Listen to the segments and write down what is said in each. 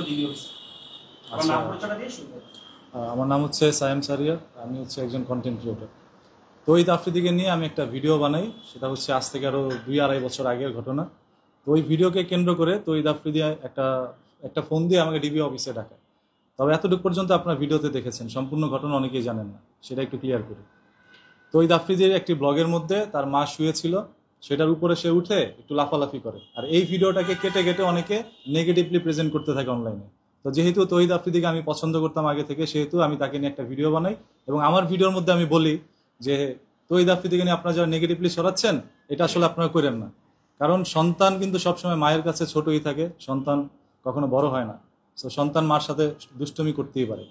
DB officer. আমার নাম পরিচয়টা দিয়ে শুরু করুন। আমার নাম হচ্ছে সায়েম সারিয়া, আমি হচ্ছে একজন কন্টেন্ট ক্রিয়েটর। তহিদ আফ্রিদিকে নিয়ে আমি একটা ভিডিও বানাই, সেটা হচ্ছে আজ থেকে আরও 2-2.5 বছর আগের ঘটনা। তো ওই ভিডিওকে কেন্দ্র করে তহিদ আফ্রিদি একটা ফোন দিয়ে আমাকে ডিবি অফিসে ডাকায়। তবে এতটুকু পর্যন্ত আপনার ভিডিওতে দেখেছেন, সম্পূর্ণ ঘটনা অনেকেই জানেন না, সেটা একটু ক্লিয়ার করি। তহিদ আফ্রিদির একটি ব্লগের মধ্যে তার মা শুয়েছিল, সেটার উপরে সে উঠে একটু লাফালাফি করে, আর এই ভিডিওটাকে কেটে কেটে অনেকে নেগেটিভলি প্রেজেন্ট করতে থাকে অনলাইনে। তো যেহেতু তহিদ আফ্রিদিকে আমি পছন্দ করতাম আগে থেকে, সেহেতু আমি তাকে নিয়ে একটা ভিডিও বানাই এবং আমার ভিডিওর মধ্যে আমি বলি যে তহিদ আফ্রিদিকে নিয়ে আপনারা যারা নেগেটিভলি সরাচ্ছেন, এটা আসলে আপনারা করেন না। কারণ সন্তান কিন্তু সবসময় মায়ের কাছে ছোটই থাকে, সন্তান কখনো বড় হয় না। তো সন্তান মার সাথে দুষ্টুমি করতেই পারে।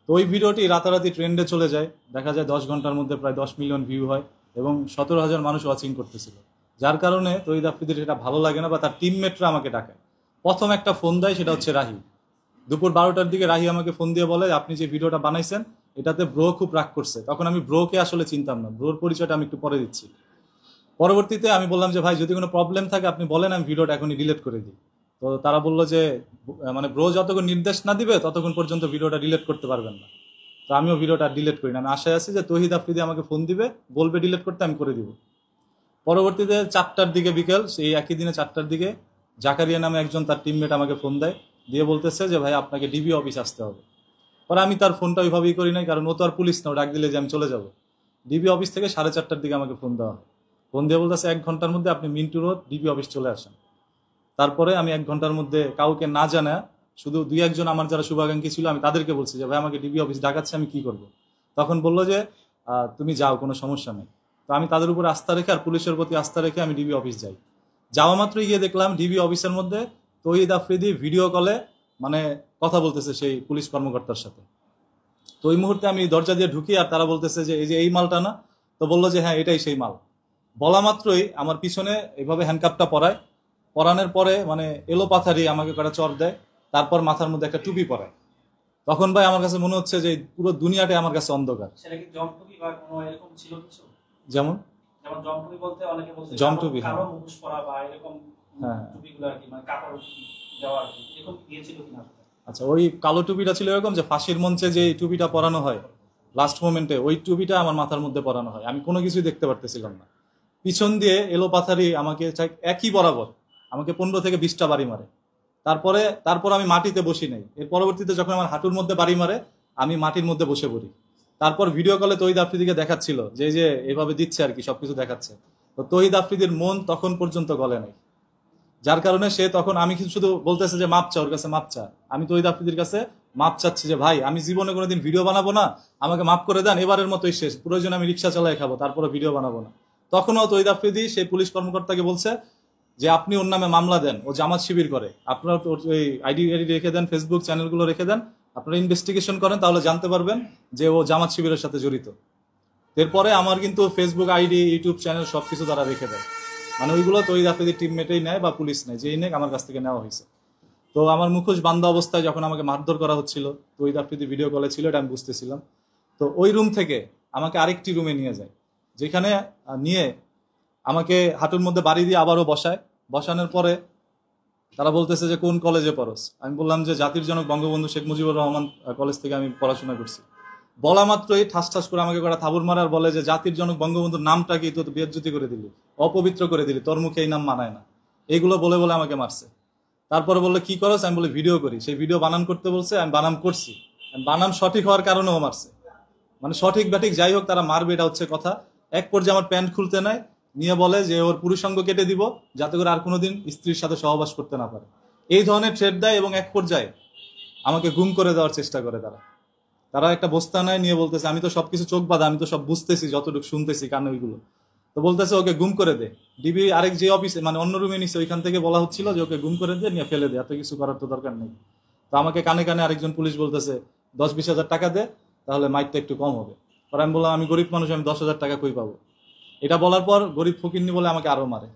তো ওই ভিডিওটি রাতারাতি ট্রেন্ডে চলে যায়, দেখা যায় 10 ঘন্টার মধ্যে প্রায় 10 মিলিয়ন ভিউ হয় এবং 17,000 মানুষ ওয়াচিং করতেছিল। যার কারণে তহিদ আফ্রিদির সেটা ভালো লাগে না বা তার টিমমেটরা আমাকে ডাকায়। প্রথম একটা ফোন দেয়, সেটা হচ্ছে রাহি। দুপুর 12টার দিকে রাহি আমাকে ফোন দিয়ে বলে, আপনি যে ভিডিওটা বানাইছেন এটাতে ব্রো খুব রাগ করছে। তখন আমি ব্রোকে আসলে চিনতাম না, ব্রোর পরিচয়টা আমি একটু পরে দিচ্ছি। পরবর্তীতে আমি বললাম যে ভাই, যদি কোনো প্রবলেম থাকে আপনি বলেন, আমি ভিডিওটা এখনই ডিলিট করে দিই। তো তারা বললো যে মানে ব্রো যতক্ষণ নির্দেশ না দিবে ততক্ষণ পর্যন্ত ভিডিওটা ডিলিট করতে পারবেন না। তো আমিও ভিডিওটা ডিলিট করি না, আমি আশায় আছি যে তহিদ আফ্রিদি আমাকে ফোন দিবে, বলবে ডিলিট করতে, আমি করে দিব। পরবর্তীতে 4টার দিকে, বিকেল সেই একই দিনে 4টার দিকে জাকারিয়া নামে একজন তার টিমমেট আমাকে ফোন দেয়, দিয়ে বলতেছে যে ভাই আপনাকে ডিবি অফিস আসতে হবে। পরে আমি তার ফোনটা ওইভাবেই করি নাই, কারণ ও তো আর পুলিশ না, ও ডাক দিলে যে আমি চলে যাব। ডিবি অফিস থেকে 4:30টার দিকে আমাকে ফোন দেওয়া হয়। ফোন দিয়ে বলতেছে 1 ঘন্টার মধ্যে আপনি মিন্টু রোড ডিবি অফিস চলে আসেন। তারপরে আমি 1 ঘন্টার মধ্যে কাউকে না জানা, শুধু 2-1 আমার যারা শুভাকাঙ্ক্ষী ছিল, আমি তাদেরকে বলছি যে ভাই আমাকে ডিবি অফিস ডাকাচ্ছে, আমি কি করব। তখন বললো যে তুমি যাও, কোনো সমস্যা নেই। তো আমি তাদের উপর আস্থা রেখে আর পুলিশের প্রতি আস্থা রেখে আমি ডিবি অফিস যাই। যাওয়া মাত্রই গিয়ে দেখলাম ডিবি অফিসের মধ্যে তহিদ আফ্রিদি ভিডিও কলে মানে কথা বলতেছে সেই পুলিশ কর্মকর্তার সাথে। তো ওই মুহূর্তে আমি দরজা দিয়ে ঢুকি, আর তারা বলতেছে যে এই যে এই মালটা না। তো বললো যে হ্যাঁ এটাই সেই মাল। বলা মাত্রই আমার পিছনে এভাবে হ্যান্ডকাপটা পরায়, পরানোর পরে মানে এলো পাথারি আমাকে কটা চর দেয়, তারপর মাথার মধ্যে একটা টুপি পরায়। তখন ভাই আমার কাছে মনে হচ্ছে যে পুরো দুনিয়াটাই আমার কাছে অন্ধকার। সেটা কি জমটুপি বা কোনো এরকম ছিল কিছু? যেমন যেমন জমটুপি বলতে অনেকে বলছে জমটুপি, হ্যাঁ। কালো মুখোশ পরা বা এরকম হ্যাঁ। টুপিগুলো আর কি, মানে কাপড় দেওয়া আর কি, এরকম দিয়েছিল কিনা? আচ্ছা, ওই কালো টুপিটা ছিল এরকম যে ফাঁসির মঞ্চে যে টুপিটা পরানো হয় লাস্ট মোমেন্টে, ওই টুপিটা আমার মাথার মধ্যে পরানো হয়। আমি কোনো কিছুই দেখতে পারতেছিলাম না। পিছন দিয়ে এলো পাথারি আমাকে একই বরাবর আমাকে 15 থেকে 20টা বাড়ি মারে। তারপর আমি মাটিতে বসি নাই। এর পরবর্তীতে যখন আমার হাঁটুর মধ্যে বাড়ি মারে, আমি মাটির মধ্যে বসে পড়ি। তারপর ভিডিও কলে তহিদ আফ্রিদিকে দেখাচ্ছিল যে যে এভাবে দিচ্ছে আর কি, সবকিছু দেখাচ্ছে। তো তহিদ আফ্রিদির মন তখন পর্যন্ত গলে নাই, যার কারণে সে তখন আমি শুধু বলতেছে যে মাপ চা, ওর কাছে মাপ চা। আমি তহিদ আফ্রিদির কাছে মাপ চাচ্ছি যে ভাই আমি জীবনে কোনোদিন ভিডিও বানাবো না, আমাকে মাফ করে দেন, এবারের মতোই শেষ, প্রয়োজনে আমি রিক্সা চালাই খাবো, তারপরে ভিডিও বানাবো না। তখনও তহিদ আফ্রিদি সেই পুলিশ কর্মকর্তাকে বলছে যে আপনি ওর নামে মামলা দেন, ও জামাত শিবির করে, আপনার ওই আইডি রেখে দেন, ফেসবুক চ্যানেলগুলো রেখে দেন, আপনারা ইনভেস্টিগেশন করেন, তাহলে জানতে পারবেন যে ও জামাত শিবিরের সাথে জড়িত। এরপরে আমার কিন্তু ফেসবুক আইডি, ইউটিউব চ্যানেল সবকিছু তারা রেখে দেয়, মানে ওইগুলো তহিদ আফ্রিদির টিমমেটেই নেয় বা পুলিশ নেয়, যেই নেক আমার কাছ থেকে নেওয়া হয়েছে। তো আমার মুখোশ বান্ধা অবস্থায় যখন আমাকে মারধর করা হচ্ছিল, তহিদ আফ্রিদি ভিডিও কলে ছিল, এটা আমি বুঝতেছিলাম। তো ওই রুম থেকে আমাকে আরেকটি রুমে নিয়ে যায়, যেখানে নিয়ে আমাকে হাঁটুর মধ্যে বাড়ি দিয়ে আবারও বসায়। বসানোর পরে তারা বলতেছে যে কোন কলেজে পড়স। আমি বললাম যে জাতির জনক বঙ্গবন্ধু শেখ মুজিবুর রহমান কলেজ থেকে আমি পড়াশোনা করছি। বলা মাত্রই ঠাস ঠাস করে আমাকে কটা থাবুর মারার, বলে যে জাতির জনক বঙ্গবন্ধুর নামটাকে তো বেজ্জতি করে দিলি, অপবিত্র করে দিলি, তোর মুখে এই নাম মানায় না, এইগুলো বলে বলে আমাকে মারছে। তারপরে বললো কি করস, আমি বলে ভিডিও করি। সেই ভিডিও বানান করতে বলছে, আমি বানান করছি। বানান সঠিক হওয়ার কারণেও মারছে, মানে সঠিক ব্যাঠিক যাই হোক তারা মারবে, এটা হচ্ছে কথা। এক পর্যায়ে আমার প্যান্ট খুলতে নেয়, নিয়ে বলে যে ওর পুরুষাঙ্গ কেটে দিব, যাতে করে আর কোনোদিন স্ত্রীর সাথে সহবাস করতে না পারে। এই ধরনের থ্রেট দেয় এবং এক পর্যায়ে আমাকে গুম করে দেওয়ার চেষ্টা করে। তারা একটা বস্তা নেয়, নিয়ে বলতেছে আমি তো সবকিছু চোখ বাঁধা, আমি তো সব বুঝতেছি, যতটুকু শুনতেছি কানে ওইগুলো। তো বলতেছে ওকে গুম করে দে। ডিবি আরেক যে অফিসে মানে অন্য রুমে নিচ্ছে, ওইখান থেকে বলা হচ্ছিল যে ওকে গুম করে দে, নিয়ে ফেলে দে, এত কিছু করার তো দরকার নেই। তো আমাকে কানে কানে আরেকজন পুলিশ বলতেছে 10-20 হাজার টাকা দে, তাহলে মাইকটা একটু কম হবে। পরে আমি বললাম আমি গরিব মানুষ, আমি 10,000 টাকা কই পাবো। এটা বলার পর গরিব ফকিরনি বলে আমাকে আরো মারে।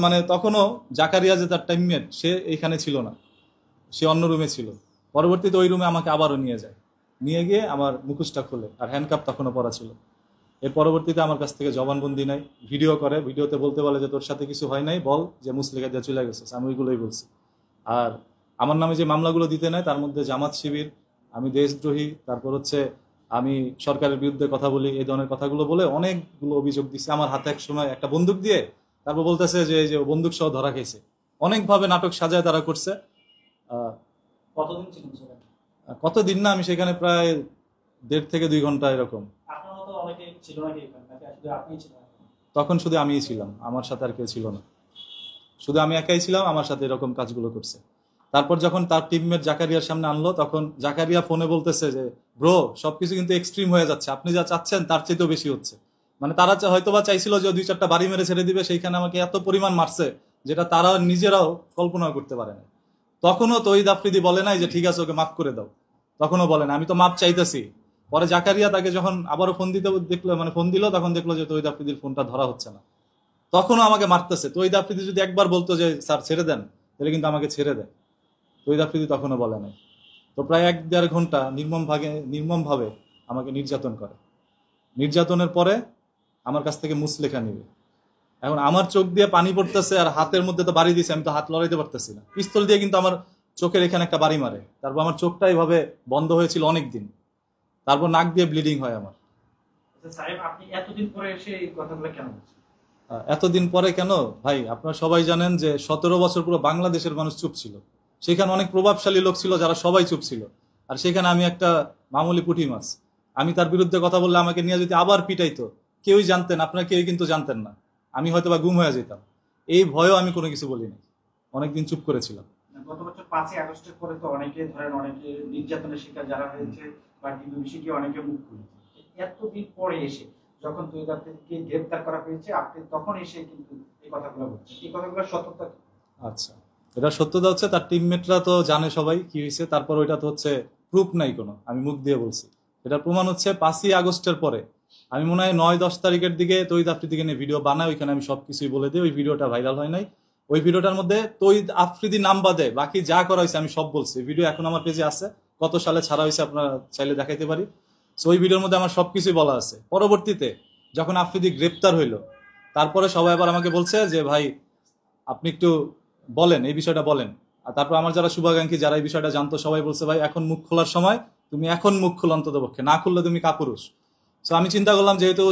মানে তখনও জাকারিয়া যে তার টিমমেট, সে এইখানে ছিল না, সে অন্য রুমে ছিল। পরবর্তীতে ওই রুমে আমাকে আবারও নিয়ে যায়, নিয়ে গিয়ে আমার মুখোশটা খুলে, আর হ্যান্ডকাপ তখনও পরা ছিল। এর পরবর্তীতে আমার কাছ থেকে জবানবন্দি নেয়, ভিডিও করে, ভিডিওতে বলতে বলে যে তোর সাথে কিছু হয় নাই, বল যে মুসলিকা দিয়ে চলে গেছিস। আমি ওইগুলোই বলছি। আর আমার নামে যে মামলাগুলো দিতে নেয় তার মধ্যে জামাত শিবির, আমি দেশদ্রোহী, তারপর হচ্ছে আমি সরকারের বিরুদ্ধে কথা বলি, এই ধরনের কথাগুলো বলে অনেকগুলো অভিযোগ দিচ্ছে। আমার হাতে এক সময় একটা বন্দুক দিয়ে তারপর বলতেছে যে এই যে ও বন্দুক সহ ধরা খেয়েছে। অনেকভাবে নাটক সাজায় তারা করছে। আহ, কতদিন ছিলেন সেখানে? কতদিন না, আমি সেখানে প্রায় 1.5 থেকে 2 ঘন্টা এরকম। আপনার মতো অনেকে ছিল নাকি এখানে, নাকি শুধু আপনিই ছিলেন? তখন শুধু আমিই ছিলাম, আমার সাথে আর কেউ ছিল না, শুধু আমি একাই ছিলাম, আমার সাথে এরকম কাজগুলো করছে। তারপর যখন তার টিমমেট জাকারিয়ার সামনে আনলো তখন জাকারিয়া ফোনে বলতেছে যে ব্রো সবকিছু কিন্তু এক্সট্রিম হয়ে যাচ্ছে, আপনি যা চাচ্ছেন তার চেয়েও বেশি হচ্ছে। মানে তারা হয়তোবা চাইছিল যে 2-4টা বাড়ি মেরে ছেড়ে দিবে, সেইখানে আমাকে এত পরিমাণ মারছে যেটা তারা নিজেরাও কল্পনা করতে পারে না। তখনও তহিদ আফ্রিদি বলে নাই যে ঠিক আছে ওকে মাফ করে দাও, তখনও বলে না, আমি তো মাপ চাইতেছি। পরে জাকারিয়া তাকে যখন আবারও ফোন দিতে দেখলো, মানে ফোন দিল, তখন দেখলো যে তহিদ আফ্রিদির ফোনটা ধরা হচ্ছে না, তখনও আমাকে মারতেছে। তহিদ আফ্রিদি যদি একবার বলতো যে স্যার ছেড়ে দেন, তাহলে কিন্তু আমাকে ছেড়ে দেয়। তহিদ আফ্রিদি তখনও বলে নাই। তো প্রায় 1-1.5 ঘন্টা নির্মমভাবে আমাকে নির্যাতন করে। নির্যাতনের পরে আমার কাছ থেকে মুচলেখা নিবে। এখন আমার চোখ দিয়ে পানি পড়তেছে আর হাতের মধ্যে তো বাড়ি দিছে, আমি তো হাত লড়াইতে পারতেছি না। পিস্তল দিয়ে কিন্তু আমার চোখের এখানে একটা বাড়ি মারে, তারপর আমার চোখটা এইভাবে বন্ধ হয়েছিল অনেক দিন, তারপর নাক দিয়ে ব্লিডিং হয় আমার। আচ্ছা সাহেব, আপনি এতদিন পরে এসে এই কথাগুলো কেন বলছেন? এতদিন পরে কেন ভাই, আপনারা সবাই জানেন যে 17 বছর পুরো বাংলাদেশের মানুষ চুপ ছিল। সেখানে অনেক প্রভাবশালী লোক ছিল যারা সবাই চুপ ছিল, আর সেখানে আমি একটা মামুলি পুঁটি মাছ। আমি তার বিরুদ্ধে কথা বললে আমাকে নিয়ে যদি আবার পিটাইতো, কেউই জানতেন, আপনারা কেউই কিন্তু জানতেন না, আমি হয়তো বা গুম হয়ে যেতাম। এই ভয়েও আমি কোনো কিছু বলিনি, অনেকদিন চুপ করেছিলাম। গত বছর 5ই আগস্টের পরে তো অনেকে ধরেন, অনেকে নির্যাতনের শিকার যারা হয়েছে বা ডিবিসি গিয়ে অনেকে মুখ খুলেছে। এতদিন পরে এসে যখন তহিদ আফ্রিদিকে গ্রেপ্তার করা হয়েছে, আপনি তখন এসে কিন্তু এই কথাগুলো বলছেন, এই কথাগুলো সত্যতা কি? আচ্ছা, এটা সত্যতা হচ্ছে তার টিমমেটরা তো জানে সবাই কি হয়েছে, তারপর ওইটা তো হচ্ছে প্রুফ নাই কোনো, আমি মুখ দিয়ে বলছি। এটা প্রমাণ হচ্ছে 5ই আগস্টের পরে আমি মনে হয় 9-10 তারিখের দিকে তহিদ আফ্রিদিকে নিয়ে ভিডিও বানাই, ওইখানে আমি সবকিছুই বলে দিই। ওই ভিডিওটা ভাইরাল হয় নাই। ওই ভিডিওটার মধ্যে তহিদ আফ্রিদি নাম বাদে বাকি যা করা হয়েছে আমি সব বলছি। ভিডিও এখন আমার পেজে আছে, কত সালে ছাড়া হয়েছে আপনারা চাইলে দেখাইতে পারি। সো ওই ভিডিওর মধ্যে আমার সবকিছুই বলা আছে। পরবর্তীতে যখন আফ্রিদি গ্রেপ্তার হইলো, তারপরে সবাই আবার আমাকে বলছে যে ভাই আপনি একটু বলেন, এই বিষয়টা বলেন। আর তারপর আমার যারা শুভাকাঙ্ক্ষী, যারা এই বিষয়টা জানতো, সবাই বলছে ভাই এখন মুখ খোলার সময়, তুমি এখন মুখ খোলো অন্তত পক্ষে, না খুললে তুমি কাপুরুষ। সো আমি চিন্তা করলাম যেহেতু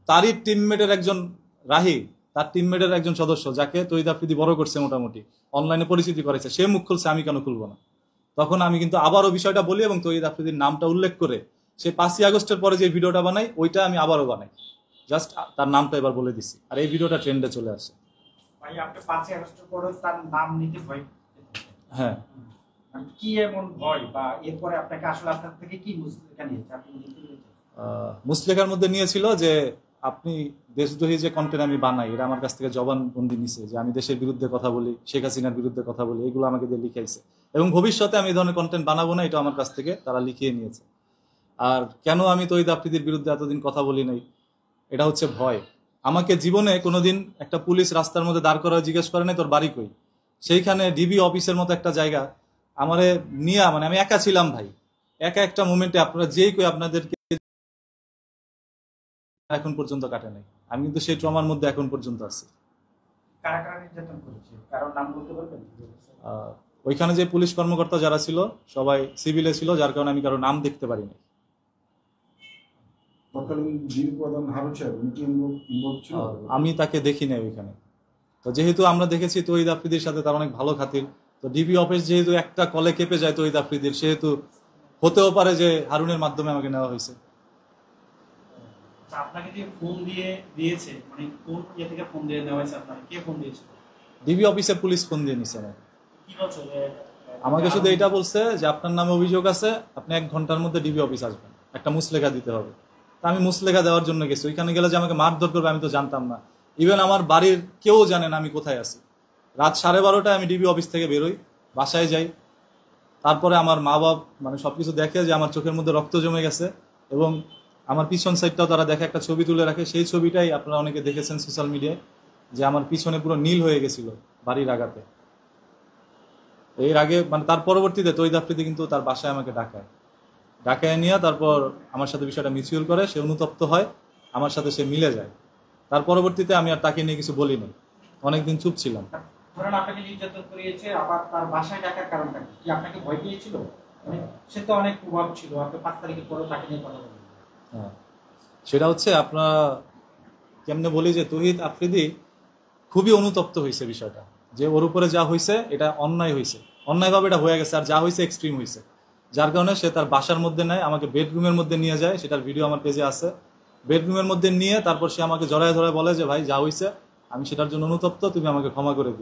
তারই টিমমেটের একজন রাহি, তার টিমমেটের একজন সদস্য যাকে তহিদ আফ্রিদি বড় করছে, মোটামুটি অনলাইনে পরিচিতি করেছে, সে মুখ খুলছে, আমি কেন খুলবো না? তখন আমি কিন্তু আবারও বিষয়টা বলি এবং তহিদ আফ্রিদির নামটা উল্লেখ করে সেই 5ই আগস্টের পরে যে ভিডিওটা বানাই, ওইটা আমি আবারও বানাই, জাস্ট তার নামটা এবার বলে দিছি, আর এই ভিডিওটা ট্রেন্ডে চলে আসে। ভাই আপনি 5ই আগস্টের পরে তার নাম নিতে ভয় পেতেন? হ্যাঁ। কি এমন ভয়, বা এরপরে আপনাকে আসলে আপনার থেকে কি মুসলিকা নিয়েছে আপনি নিজে কি বলছেন? মুসলেখার মধ্যে নিয়েছিল যে আপনি দেশদ্রোহী যে কন্টেন্ট আমি বানাই, এটা আমার কাছ থেকে জবানবন্দি নিছে যে আমি দেশের বিরুদ্ধে কথা বলি, শেখ হাসিনার বিরুদ্ধে কথা বলি, এগুলো আমাকে দিয়ে লিখাইছে এবং ভবিষ্যতে আমি এই ধরনের কন্টেন্ট বানাবো না, এটা আমার কাছ থেকে তারা লিখিয়ে নিয়েছে। আর কেন আমি তহিদ আফ্রিদির বিরুদ্ধে এতদিন কথা বলি নাই, এটা হচ্ছে ভয়। আমাকে জীবনে কোনোদিন একটা পুলিশ রাস্তার মধ্যে দাঁড় করা জিজ্ঞেস করে নাই তোর বাড়ি কই, সেইখানে ডিবি অফিসের মতো একটা জায়গা আমারে নিয়ে, মানে আমি একা ছিলাম ভাই, একা একটা মোমেন্টে আপনারা যেই কই আপনাদেরকে এখন পর্যন্ত কাটে নাই। আমি কিন্তু সেই ট্রমার মধ্যে এখন পর্যন্ত আছি। কারা কারা নির্যাতন করেছে, কারোর নাম বলতে পারবেন? ওইখানে যে পুলিশ কর্মকর্তা যারা ছিল সবাই সিভিলে ছিল, যার কারণে আমি কারো নাম দেখতে পারিনি। আমি তাকে দেখি নাই ওইখানে। তো যেহেতু আমরা দেখেছি তহিদ আফ্রিদির সাথে তার অনেক ভালো খাতির, তো ডিবি অফিস যেহেতু একটা কলে কেঁপে যায় তহিদ আফ্রিদির, সেহেতু হতেও পারে যে হারুনের মাধ্যমে আমাকে নেওয়া হয়েছে। আপনাকে যে ফোন দিয়েছে, মানে কোন ইয়ে থেকে ফোন দিয়ে নেওয়া হয়েছে, আপনাকে কে ফোন দিয়েছিল? ডিবি অফিসে পুলিশ ফোন দিয়ে নিছে আমাকে। কি বলছে? আমাকে শুধু এটা বলছে যে আপনার নামে অভিযোগ আছে, আপনি 1 ঘন্টার মধ্যে ডিবি অফিস আসবেন, একটা মুচলেখা দিতে হবে। তা আমি মুচলেখা দেওয়ার জন্য গেছি। ওইখানে গেলে যে আমাকে মারধর করবে আমি তো জানতাম না। ইভেন আমার বাড়ির কেউ জানে না আমি কোথায় আছি। রাত 12:30টায় আমি ডিবি অফিস থেকে বেরোই, বাসায় যাই। তারপরে আমার মা বাপ মানে সবকিছু দেখে যে আমার চোখের মধ্যে রক্ত জমে গেছে, এবং আমার পিছন সাইডটাও তারা দেখে, একটা ছবি তুলে রাখে। সেই ছবিটাই আপনারা অনেকে দেখেছেন সোশ্যাল মিডিয়ায়, যে আমার পিছনে পুরো নীল হয়ে গেছিল বাড়ির আগাতে। এর আগে মানে তার পরবর্তীতে তহিদ আফ্রিদি কিন্তু তার বাসায় আমাকে ডাকায় নিয়ে তারপর আমার সাথে বিষয়টা মিউচুয়াল করে, সে অনুতপ্ত হয়, আমার সাথে সে মিলে যায়। তার পরবর্তীতে আমি আর তাকে নিয়ে কিছু বলিনি, অনেকদিন চুপ ছিলাম। ধরেন আপনাকে নির্যাতন করিয়েছে, আবার তার বাসায় ডাকার কারণটা কি? কি আপনাকে ভয় পেয়েছিল? মানে সে তো অনেক প্রভাব ছিল, আপনি 5 তারিখের পরে তাকে নিয়ে কথা বলবেন। হ্যাঁ, সেটা হচ্ছে আপনার কেমনে বলি যে তৌহিদ আফ্রিদি খুবই অনুতপ্ত হয়েছে বিষয়টা, যে ওর উপরে যা হয়েছে এটা অন্যায় হয়েছে, অন্যায়ভাবে এটা হয়ে গেছে, আর যা হয়েছে এক্সট্রিম হয়েছে, যার কারণে সে তার বাসার মধ্যে নেয়, আমাকে বেডরুমের মধ্যে নিয়ে যায়, সেটার ভিডিও আমার পেজে আছে। বেডরুমের মধ্যে নিয়ে তারপর সে আমাকে জড়ায় ধরে বলে যে ভাই যা হয়েছে আমি সেটার জন্য অনুতপ্ত, তুমি আমাকে ক্ষমা করে দিও।